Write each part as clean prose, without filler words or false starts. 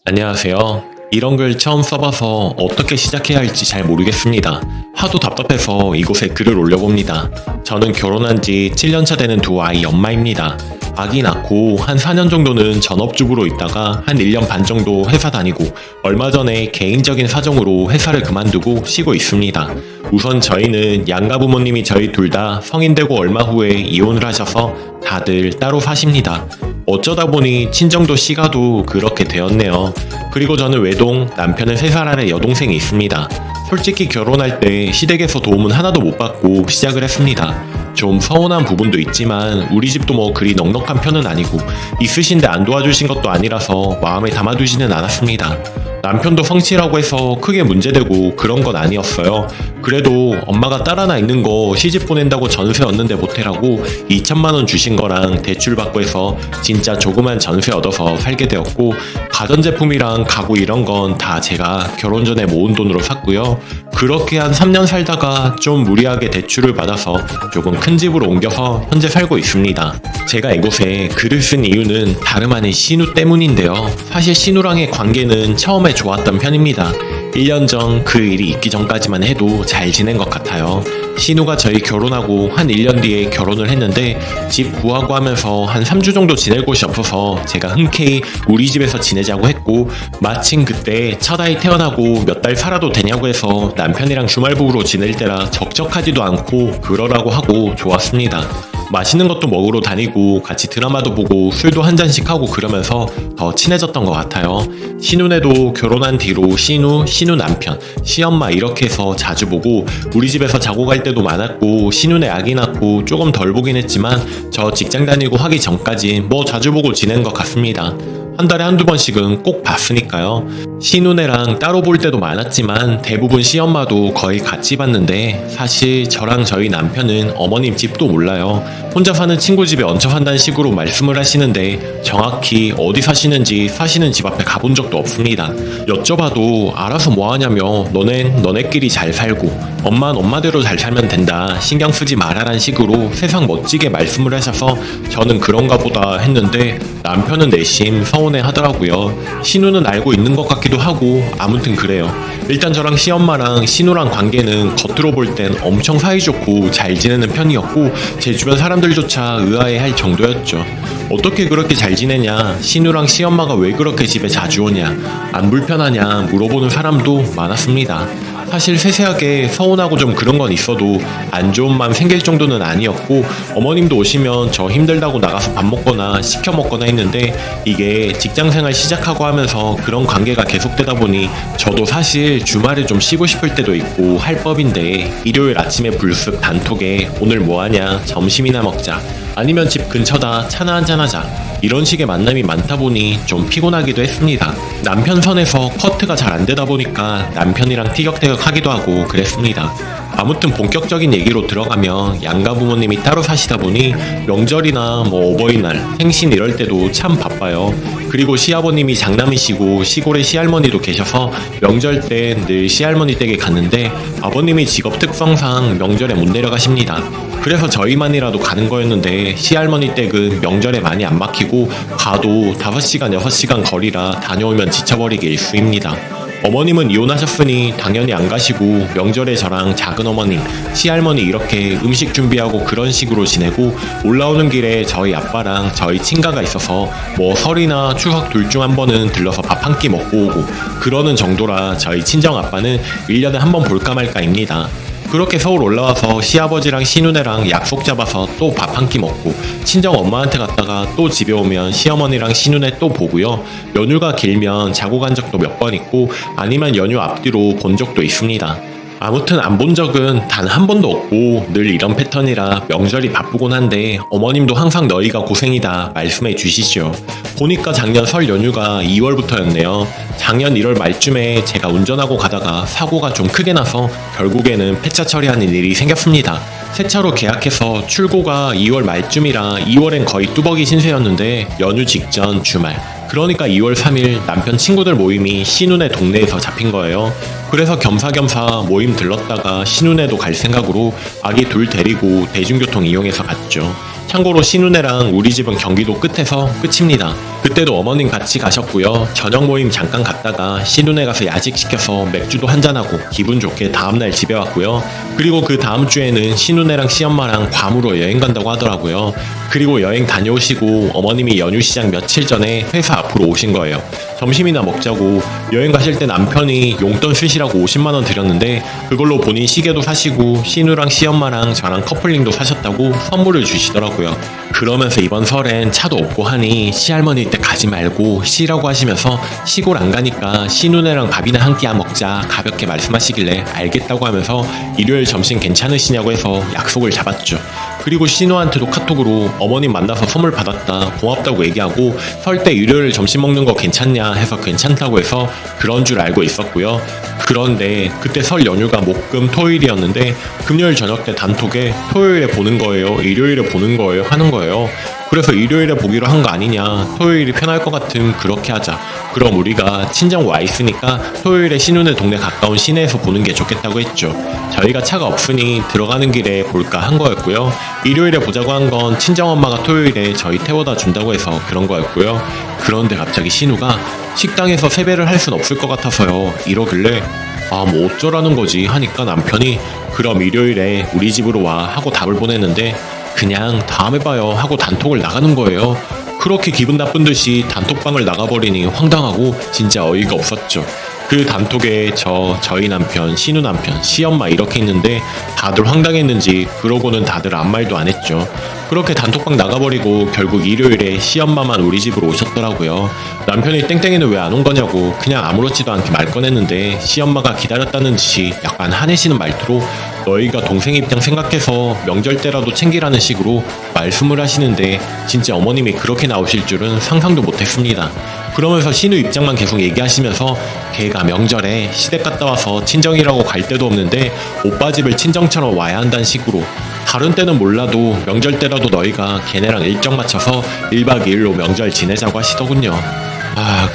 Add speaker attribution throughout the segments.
Speaker 1: 안녕하세요. 이런 글 처음 써봐서 어떻게 시작해야 할지 잘 모르겠습니다. 하도 답답해서 이곳에 글을 올려봅니다. 저는 결혼한 지 7년차 되는 두 아이 엄마입니다. 아기 낳고 한 4년 정도는 전업주부로 있다가 한 1년 반 정도 회사 다니고 얼마 전에 개인적인 사정으로 회사를 그만두고 쉬고 있습니다. 우선 저희는 양가 부모님이 저희 둘 다 성인 되고 얼마 후에 이혼을 하셔서 다들 따로 사십니다. 어쩌다 보니 친정도 시가도 그렇게 되었네요. 그리고 저는 외동, 남편은 3살 아래 여동생이 있습니다. 솔직히 결혼할 때 시댁에서 도움은 하나도 못 받고 시작을 했습니다. 좀 서운한 부분도 있지만 우리 집도 뭐 그리 넉넉한 편은 아니고 있으신데 안 도와주신 것도 아니라서 마음에 담아두지는 않았습니다. 남편도 성실하고 해서 크게 문제되고 그런 건 아니었어요. 그래도 엄마가 딸 하나 있는 거 시집 보낸다고 전세 얻는데 보태라고 2천만 원 주신 거랑 대출 받고 해서 진짜 조그만 전세 얻어서 살게 되었고, 가전제품이랑 가구 이런 건 다 제가 결혼 전에 모은 돈으로 샀고요. 그렇게 한 3년 살다가 좀 무리하게 대출을 받아서 조금 큰 집으로 옮겨서 현재 살고 있습니다. 제가 이곳에 글을 쓴 이유는 다름 아닌 신우 때문인데요. 사실 신우랑의 관계는 처음에 좋았던 편입니다. 1년 전 그 일이 있기 전까지만 해도 잘 지낸 것 같아요. 신우가 저희 결혼하고 한 1년 뒤에 결혼을 했는데 집 구하고 하면서 한 3주 정도 지낼 곳이 없어서 제가 흔쾌히 우리 집에서 지내자고 했고, 마침 그때 첫 아이 태어나고 몇 달 살아도 되냐고 해서 남편이랑 주말부부로 지낼 때라 적적하지도 않고 그러라고 하고 좋았습니다. 맛있는 것도 먹으러 다니고 같이 드라마도 보고 술도 한 잔씩 하고 그러면서 더 친해졌던 것 같아요. 신우네도 결혼한 뒤로 신우 남편, 시엄마 이렇게 해서 자주 보고 우리 집에서 자고 갈 때도 많았고, 신우네 아기 낳고 조금 덜 보긴 했지만 저 직장 다니고 하기 전까지 뭐 자주 보고 지낸 것 같습니다. 한 달에 한두 번씩은 꼭 봤으니까요. 신우네랑 따로 볼 때도 많았지만 대부분 시엄마도 거의 같이 봤는데, 사실 저랑 저희 남편은 어머님 집도 몰라요. 혼자 사는 친구 집에 얹혀 산다는 식으로 말씀을 하시는데 정확히 어디 사시는지 사시는 집 앞에 가본 적도 없습니다. 여쭤봐도 알아서 뭐하냐며 너넨 너네끼리 잘 살고 엄마는 엄마대로 잘 살면 된다, 신경 쓰지 말아란 식으로 세상 멋지게 말씀을 하셔서 저는 그런가 보다 했는데 남편은 내심 서운해 하더라고요. 신우는 알고 있는 것 같기도 하고 아무튼 그래요. 일단 저랑 시엄마랑 신우랑 관계는 겉으로 볼 땐 엄청 사이좋고 잘 지내는 편이었고 제 주변 사람들조차 의아해할 정도였죠. 어떻게 그렇게 잘 지내냐, 신우랑 시엄마가 왜 그렇게 집에 자주 오냐, 안 불편하냐 물어보는 사람도 많았습니다. 사실 세세하게 서운하고 좀 그런 건 있어도 안 좋은 마음 생길 정도는 아니었고, 어머님도 오시면 저 힘들다고 나가서 밥 먹거나 시켜 먹거나 했는데 이게 직장생활 시작하고 하면서 그런 관계가 계속되다 보니 저도 사실 주말에 좀 쉬고 싶을 때도 있고 할 법인데, 일요일 아침에 불쑥 단톡에 오늘 뭐하냐, 점심이나 먹자, 아니면 집 근처다 차나 한잔하자, 이런 식의 만남이 많다 보니 좀 피곤하기도 했습니다. 남편 선에서 커트가 잘 안 되다 보니까 남편이랑 티격태격 하기도 하고 그랬습니다. 아무튼 본격적인 얘기로 들어가면 양가 부모님이 따로 사시다 보니 명절이나 뭐 어버이날, 생신 이럴 때도 참 바빠요. 그리고 시아버님이 장남이시고 시골에 시할머니도 계셔서 명절 때 늘 시할머니 댁에 갔는데 아버님이 직업 특성상 명절에 못 내려가십니다. 그래서 저희만이라도 가는 거였는데 시할머니 댁은 명절에 많이 안 막히고 가도 5시간 6시간 거리라 다녀오면 지쳐버리게 일쑤입니다. 어머님은 이혼하셨으니 당연히 안 가시고 명절에 저랑 작은어머님, 시할머니 이렇게 음식 준비하고 그런 식으로 지내고, 올라오는 길에 저희 아빠랑 저희 친가가 있어서 뭐 설이나 추석 둘 중 한 번은 들러서 밥 한 끼 먹고 오고 그러는 정도라 저희 친정아빠는 1년에 한 번 볼까 말까입니다. 그렇게 서울 올라와서 시아버지랑 시누네랑 약속 잡아서 또 밥 한 끼 먹고, 친정 엄마한테 갔다가 또 집에 오면 시어머니랑 시누네 또 보고요. 연휴가 길면 자고 간 적도 몇 번 있고 아니면 연휴 앞뒤로 본 적도 있습니다. 아무튼 안 본 적은 단 한 번도 없고 늘 이런 패턴이라 명절이 바쁘곤 한데 어머님도 항상 너희가 고생이다 말씀해 주시죠. 보니까 작년 설 연휴가 2월부터였네요. 작년 1월 말쯤에 제가 운전하고 가다가 사고가 좀 크게 나서 결국에는 폐차 처리하는 일이 생겼습니다. 새 차로 계약해서 출고가 2월 말쯤이라 2월엔 거의 뚜벅이 신세였는데 연휴 직전 주말, 그러니까 2월 3일 남편 친구들 모임이 신우네 동네에서 잡힌 거예요. 그래서 겸사겸사 모임 들렀다가 신우네도 갈 생각으로 아기 둘 데리고 대중교통 이용해서 갔죠. 참고로 신우네랑 우리 집은 경기도 끝에서 끝입니다. 그때도 어머님 같이 가셨고요. 저녁 모임 잠깐 갔다가 신우네 가서 야식 시켜서 맥주도 한잔하고 기분 좋게 다음날 집에 왔고요. 그리고 그 다음 주에는 신우네랑 시엄마랑 괌으로 여행 간다고 하더라고요. 그리고 여행 다녀오시고 어머님이 연휴 시작 며칠 전에 회사 앞으로 오신 거예요. 점심이나 먹자고. 여행 가실 때 남편이 용돈 쓰시라고 50만원 드렸는데 그걸로 본인 시계도 사시고 신우랑 시엄마랑 저랑 커플링도 사셨다고 선물을 주시더라고요. 그러면서 이번 설엔 차도 없고 하니 시할머니 때 가지 말고 쉬라고 하시면서 시골 안 가니까 신우네랑 밥이나 한 끼 먹자 가볍게 말씀하시길래 알겠다고 하면서 일요일 점심 괜찮으시냐고 해서 약속을 잡았죠. 그리고 신우한테도 카톡으로 어머님 만나서 선물 받았다 고맙다고 얘기하고 설 때 일요일 점심 먹는 거 괜찮냐 해서 괜찮다고 해서 그런 줄 알고 있었고요. 그런데 그때 설 연휴가 목금 토요일이었는데 금요일 저녁 때 단톡에 토요일에 보는 거예요 일요일에 보는 거예요 하는 거예요. 그래서 일요일에 보기로 한 거 아니냐 토요일이 편할 것 같음 그렇게 하자. 그럼 우리가 친정 와 있으니까 토요일에 신우네 동네 가까운 시내에서 보는 게 좋겠다고 했죠. 저희가 차가 없으니 들어가는 길에 볼까 한 거였고요. 일요일에 보자고 한 건 친정엄마가 토요일에 저희 태워다 준다고 해서 그런 거였고요. 그런데 갑자기 신우가 식당에서 세배를 할 순 없을 것 같아서요 이러길래 아 뭐 어쩌라는 거지 하니까 남편이 그럼 일요일에 우리 집으로 와 하고 답을 보냈는데 그냥 다음에 봐요 하고 단톡을 나가는 거예요. 그렇게 기분 나쁜 듯이 단톡방을 나가버리니 황당하고 진짜 어이가 없었죠. 그 단톡에 저희 남편, 신우 남편, 시엄마 이렇게 있는데 다들 황당했는지 그러고는 다들 아무 말도 안 했죠. 그렇게 단톡방 나가버리고 결국 일요일에 시엄마만 우리 집으로 오셨더라고요. 남편이 땡땡이는 왜 안 온 거냐고 그냥 아무렇지도 않게 말 꺼냈는데 시엄마가 기다렸다는 듯이 약간 화내시는 말투로 너희가 동생 입장 생각해서 명절 때라도 챙기라는 식으로 말씀을 하시는데 진짜 어머님이 그렇게 나오실 줄은 상상도 못했습니다. 그러면서 신우 입장만 계속 얘기하시면서 걔가 명절에 시댁 갔다 와서 친정이라고 갈 데도 없는데 오빠 집을 친정처럼 와야 한다는 식으로 다른 때는 몰라도 명절 때라도 너희가 걔네랑 일정 맞춰서 1박 2일로 명절 지내자고 하시더군요.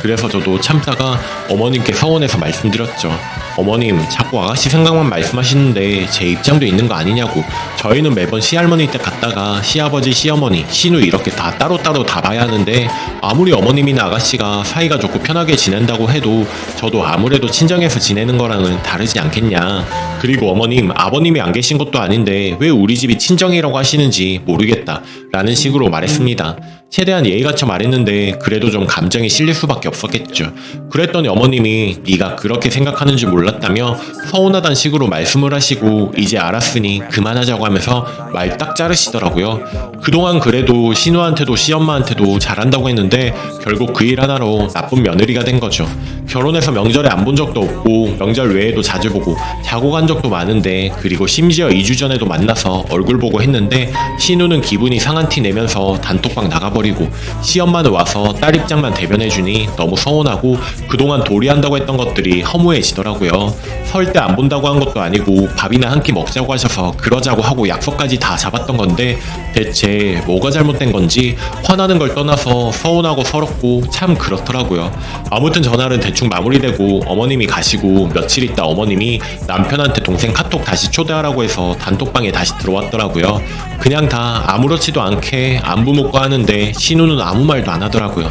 Speaker 1: 그래서 저도 참다가 어머님께 서원해서 말씀드렸죠. 어머님 자꾸 아가씨 생각만 말씀하시는데 제 입장도 있는 거 아니냐고. 저희는 매번 시할머니 댁 갔다가 시아버지 시어머니 신우 이렇게 다 따로따로 다 봐야 하는데 아무리 어머님이나 아가씨가 사이가 좋고 편하게 지낸다고 해도 저도 아무래도 친정에서 지내는 거랑은 다르지 않겠냐. 그리고 어머님 아버님이 안 계신 것도 아닌데 왜 우리 집이 친정이라고 하시는지 모르겠다 라는 식으로 말했습니다. 최대한 예의 갖춰 말했는데 그래도 좀 감정이 실릴 수밖에 없었겠죠. 그랬더니 어머님이 네가 그렇게 생각하는 줄 몰랐다며 서운하단 식으로 말씀을 하시고 이제 알았으니 그만하자고 하면서 말 딱 자르시더라고요. 그동안 그래도 신우한테도 시엄마한테도 잘한다고 했는데 결국 그 일 하나로 나쁜 며느리가 된 거죠. 결혼해서 명절에 안 본 적도 없고 명절 외에도 자주 보고 자고 간 적도 많은데 그리고 심지어 2주 전에도 만나서 얼굴 보고 했는데 신우는 기분이 상한 티 내면서 단톡방 나가버리고 시엄마는 와서 딸 입장만 대변해주니 너무 서운하고 그동안 도리한다고 했던 것들이 허무해지더라고요. 설 때 안 본다고 한 것도 아니고 밥이나 한 끼 먹자고 하셔서 그러자고 하고 약속까지 다 잡았던 건데 대체 뭐가 잘못된 건지 화나는 걸 떠나서 서운하고 서럽고 참 그렇더라고요. 아무튼 전날은 대충 마무리되고 어머님이 가시고 며칠 있다 어머님이 남편한테 동생 카톡 다시 초대하라고 해서 단톡방에 다시 들어왔더라고요. 그냥 다 아무렇지도 않게 안부 묻고 하는데 신우는 아무 말도 안 하더라고요.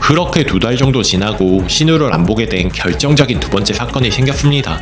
Speaker 1: 그렇게 2달 정도 지나고 신우를 안 보게 된 결정적인 두 번째 사건이 생겼습니다.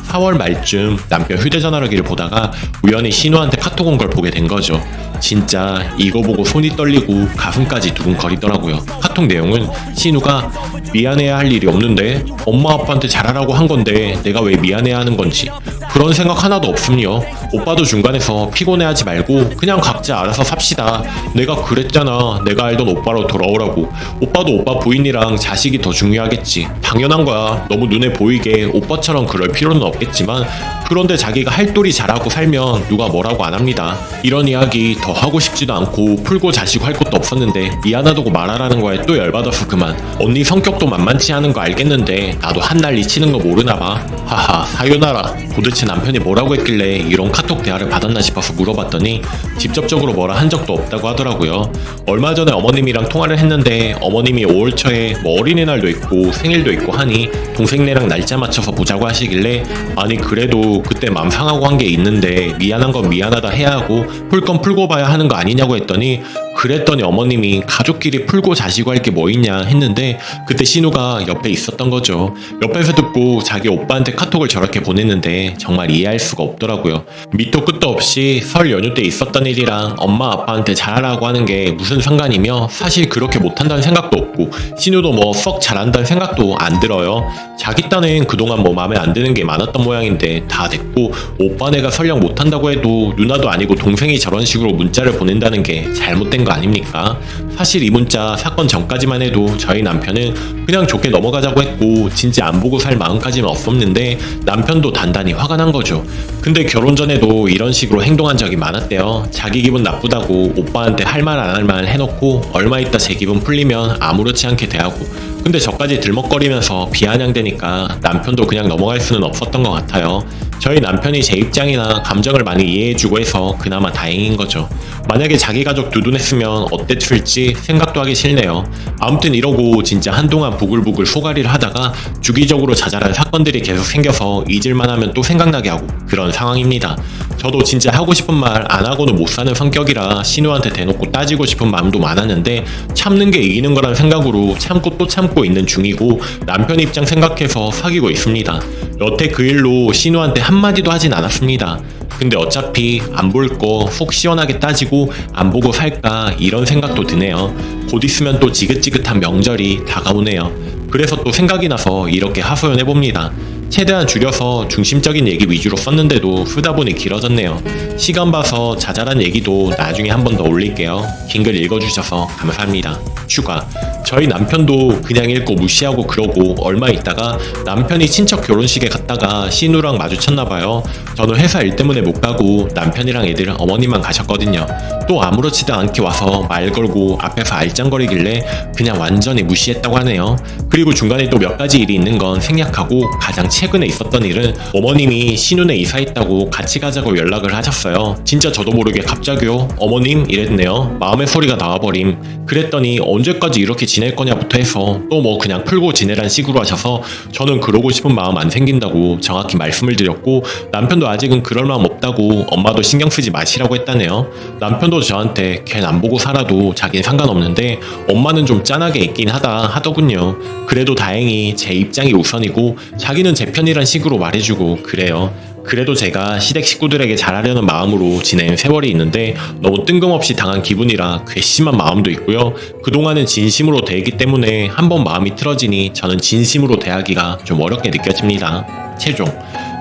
Speaker 1: 4월 말쯤 남편 휴대전화기를 보다가 우연히 신우한테 카톡 온 걸 보게 된 거죠. 진짜 이거 보고 손이 떨리고 가슴까지 두근거리더라고요. 카톡 내용은 신우가 미안해야 할 일이 없는데 엄마 아빠한테 잘하라고 한 건데 내가 왜 미안해야 하는 건지 그런 생각 하나도 없음요. 오빠도 중간에서 피곤해하지 말고 그냥 각자 알아서 삽시다. 내가 그랬잖아. 내가 알던 오빠로 돌아오라고. 오빠도 오빠 부인이랑 자식이 더 중요하겠지. 당연한 거야. 너무 눈에 보이게 오빠처럼 그럴 필요는 없겠지만 그런데 자기가 할도리 잘하고 살면 누가 뭐라고 안 합니다. 이런 이야기 더 하고 싶지도 않고 풀고 자시고 할 것도 없었는데 미안하다고 말하라는 거에 또 열받아서 그만. 언니 성격도 만만치 않은 거 알겠는데 나도 한날 치는 거 모르나 봐. 하하 사요나라. 도대체 남편이 뭐라고 했길래 이런 카톡 대화를 받았나 싶어서 물어봤더니 직접적으로 뭐라 한 적도 없다고 하더라고요. 얼마 전에 어머님이랑 통화를 했는데 어머님이 5월 초에 뭐 어린이날도 있고 생일도 있고 하니 동생네랑 날짜 맞춰서 보자고 하시길래 아니 그래도 그때 맘 상하고 한 게 있는데 미안한 건 미안하다 해야 하고 풀 건 풀고 봐야 하는 거 아니냐고 했더니 그랬더니 어머님이 가족끼리 풀고 자시고 할 게 뭐 있냐 했는데 그때 신우가 옆에 있었던 거죠. 옆에서 듣고 자기 오빠한테 카톡을 저렇게 보냈는데 정말 이해할 수가 없더라고요. 밑도 끝도 없이 설 연휴 때 있었던 일이랑 엄마 아빠한테 잘하라고 하는 게 무슨 상관이며 사실 그렇게 못한다는 생각도 없고 신우도 뭐 썩 잘한다는 생각도 안 들어요. 자기 딴엔 그동안 뭐 마음에 안 드는 게 많았던 모양인데 다 됐고 오빠네가 설령 못한다고 해도 누나도 아니고 동생이 저런 식으로 문자를 보낸다는 게 잘못된 거 아닙니까? 사실 이 문자 사건 전까지만 해도 저희 남편은 그냥 좋게 넘어가자고 했고 진짜 안 보고 살 마음까지는 없었는데 남편도 단단히 화가 난 거죠. 근데 결혼 전에도 이런 식으로 행동한 적이 많았대요. 자기 기분 나쁘다고 오빠한테 할 말 안 할 말 해놓고 얼마 있다 제 기분 풀리면 아무렇지 않게 대하고 근데 저까지 들먹거리면서 비아냥대니까 남편도 그냥 넘어갈 수는 없었던 것 같아요. 저희 남편이 제 입장이나 감정을 많이 이해해주고 해서 그나마 다행인 거죠. 만약에 자기 가족 두둔했으면 어땠을지 생각도 하기 싫네요. 아무튼 이러고 진짜 한동안 부글부글 소가리를 하다가 주기적으로 자잘한 사건들이 계속 생겨서 잊을만 하면 또 생각나게 하고 그런 상황입니다. 저도 진짜 하고 싶은 말 안 하고는 못 사는 성격이라 신우한테 대놓고 따지고 싶은 마음도 많았는데 참는 게 이기는 거란 생각으로 참고 또 참고 있는 중이고 남편 입장 생각해서 사귀고 있습니다. 여태 그 일로 신우한테 한마디도 하진 않았습니다. 근데 어차피 안 볼 거 속 시원하게 따지고 안 보고 살까 이런 생각도 드네요. 곧 있으면 또 지긋지긋한 명절이 다가오네요. 그래서 또 생각이 나서 이렇게 하소연해봅니다. 최대한 줄여서 중심적인 얘기 위주로 썼는데도 쓰다 보니 길어졌네요. 시간 봐서 자잘한 얘기도 나중에 한 번 더 올릴게요. 긴 글 읽어주셔서 감사합니다. 추가. 저희 남편도 그냥 읽고 무시하고 그러고 얼마 있다가 남편이 친척 결혼식에 갔다가 신우랑 마주쳤나봐요. 저는 회사 일 때문에 못 가고 남편이랑 애들 어머니만 가셨거든요. 또 아무렇지도 않게 와서 말 걸고 앞에서 알짱거리길래 그냥 완전히 무시했다고 하네요. 그리고 중간에 또 몇 가지 일이 있는 건 생략하고 가장 최근에 있었던 일은 어머님이 신우네 이사했다고 같이 가자고 연락을 하셨어요. 진짜 저도 모르게 갑자기요 어머님 이랬네요. 마음의 소리가 나와버림. 그랬더니 언제까지 이렇게 지낼 거냐부터 해서 또 뭐 그냥 풀고 지내란 식으로 하셔서 저는 그러고 싶은 마음 안 생긴다고 정확히 말씀을 드렸고 남편도 아직은 그럴 마음 없다고 엄마도 신경 쓰지 마시라고 했다네요. 남편도 저한테 걘 안 보고 살아도 자긴 상관없는데 엄마는 좀 짠하게 있긴 하다 하더군요. 그래도 다행히 제 입장이 우선이고 자기는 제 편이란 식으로 말해주고 그래요. 그래도 제가 시댁 식구들에게 잘하려는 마음으로 지낸 세월이 있는데 너무 뜬금없이 당한 기분이라 괘씸한 마음도 있고요. 그동안은 진심으로 대했기 때문에 한번 마음이 틀어지니 저는 진심으로 대하기가 좀 어렵게 느껴집니다. 최종.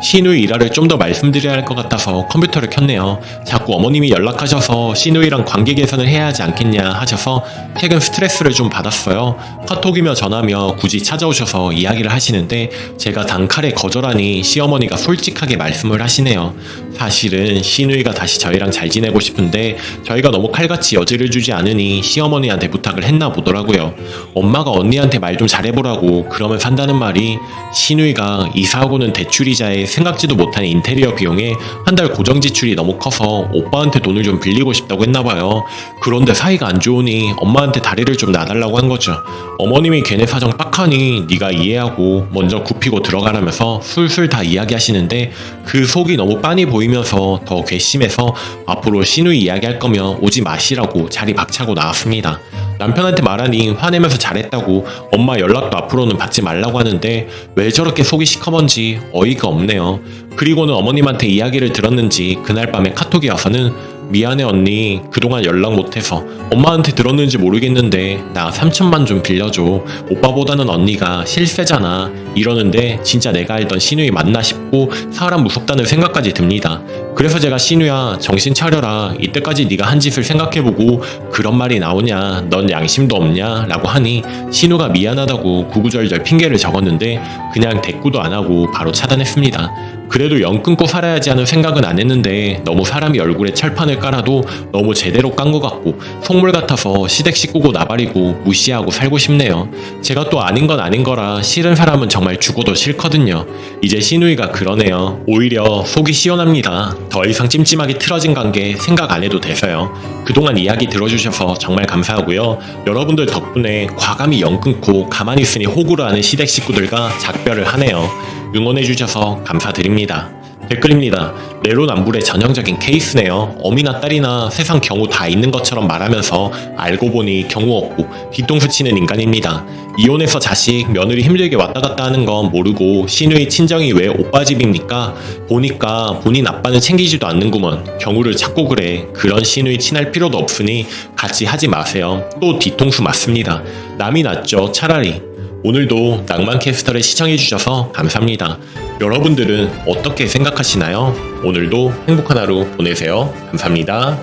Speaker 1: 신우이 일화를 좀 더 말씀드려야 할 것 같아서 컴퓨터를 켰네요. 자꾸 어머님이 연락하셔서 신우이랑 관계 개선을 해야 하지 않겠냐 하셔서 최근 스트레스를 좀 받았어요. 카톡이며 전화며 굳이 찾아오셔서 이야기를 하시는데 제가 단칼에 거절하니 시어머니가 솔직하게 말씀을 하시네요. 사실은 신우이가 다시 저희랑 잘 지내고 싶은데 저희가 너무 칼같이 여지를 주지 않으니 시어머니한테 부탁을 했나 보더라고요. 엄마가 언니한테 말 좀 잘해보라고 그러면 산다는 말이 신우이가 이사하고는 대출이자에 생각지도 못한 인테리어 비용에 한 달 고정 지출이 너무 커서 오빠한테 돈을 좀 빌리고 싶다고 했나봐요. 그런데 사이가 안 좋으니 엄마한테 다리를 좀 놔달라고 한 거죠. 어머님이 걔네 사정 빡하니 네가 이해하고 먼저 굽히고 들어가라면서 술술 다 이야기하시는데 그 속이 너무 빤히 보이면서 더 괘씸해서 앞으로 신우이 이야기할 거면 오지 마시라고 자리 박차고 나왔습니다. 남편한테 말하니 화내면서 잘했다고 엄마 연락도 앞으로는 받지 말라고 하는데 왜 저렇게 속이 시커먼지 어이가 없네요. 그리고는 어머님한테 이야기를 들었는지 그날 밤에 카톡이 와서는 미안해 언니 그동안 연락 못해서 엄마한테 들었는지 모르겠는데 나 3천만 좀 빌려줘. 오빠보다는 언니가 실세잖아. 이러는데 진짜 내가 알던 신우이 맞나 싶고 사람 무섭다는 생각까지 듭니다. 그래서 제가 신우야 정신 차려라. 이때까지 네가 한 짓을 생각해보고 그런 말이 나오냐. 넌 양심도 없냐 라고 하니 신우가 미안하다고 구구절절 핑계를 적었는데 그냥 대꾸도 안 하고 바로 차단했습니다. 그래도 연 끊고 살아야지 하는 생각은 안 했는데 너무 사람이 얼굴에 철판을 깔아도 너무 제대로 깐 것 같고 속물 같아서 시댁 식구고 나발이고 무시하고 살고 싶네요. 제가 또 아닌 건 아닌 거라 싫은 사람은 정말 정말 죽어도 싫거든요. 이제 시누이가 그러네요. 오히려 속이 시원합니다. 더 이상 찜찜하게 틀어진 관계 생각 안 해도 돼서요. 그동안 이야기 들어주셔서 정말 감사하고요. 여러분들 덕분에 과감히 연 끊고 가만히 있으니 호구를 하는 시댁 식구들과 작별을 하네요. 응원해주셔서 감사드립니다. 댓글입니다. 내로남불의 전형적인 케이스네요. 어미나 딸이나 세상 경우 다 있는 것처럼 말하면서 알고 보니 경우 없고 뒤통수 치는 인간입니다. 이혼해서 자식, 며느리 힘들게 왔다 갔다 하는 건 모르고 시누이 친정이 왜 오빠 집입니까? 보니까 본인 아빠는 챙기지도 않는구먼. 경우를 찾고 그래. 그런 시누이 친할 필요도 없으니 같이 하지 마세요. 또 뒤통수 맞습니다. 남이 낫죠, 차라리. 오늘도 낭만캐스터를 시청해주셔서 감사합니다. 여러분들은 어떻게 생각하시나요? 오늘도 행복한 하루 보내세요. 감사합니다.